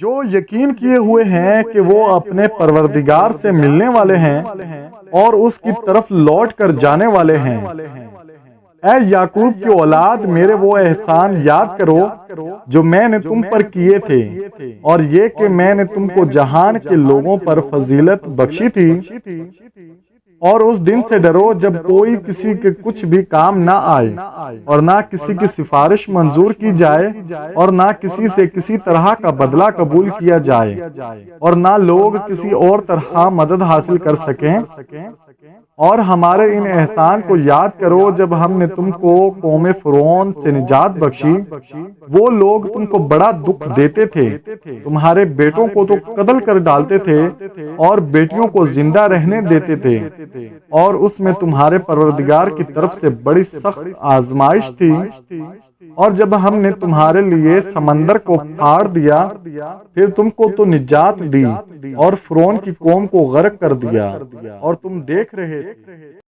جو یقین کیے ہوئے ہیں کہ وہ اپنے پروردگار سے ملنے والے ہیں اور اس کی طرف لوٹ کر جانے والے ہیں۔ اے یعقوب کی اولاد، میرے وہ احسان یاد کرو جو میں نے تم پر کیے تھے، اور یہ کہ میں نے تم کو جہان کے لوگوں پر فضیلت بخشی تھی۔ اور اس دن سے ڈرو جب کوئی کسی کے کچھ بھی کام نہ آئے، اور نہ کسی کی سفارش منظور کی جائے، اور نہ کسی سے کسی طرح کا بدلہ قبول کیا جائے، اور نہ لوگ کسی اور طرح مدد حاصل کر سکیں۔ اور ہمارے ان احسان کو یاد کرو جب ہم نے تم کو قوم فرعون سے نجات بخشی۔ وہ لوگ تم کو بڑا دکھ دیتے تھے، تمہارے بیٹوں کو تو قتل کر ڈالتے تھے اور بیٹیوں کو زندہ رہنے دیتے تھے، اور اس میں تمہارے پروردگار کی طرف سے بڑی سخت آزمائش تھی۔ اور جب ہم نے تمہارے لیے سمندر کو پھاڑ دیا، پھر تم کو تو نجات دی اور فرعون کی قوم کو غرق کر دیا، اور تم دیکھ رہے تھے۔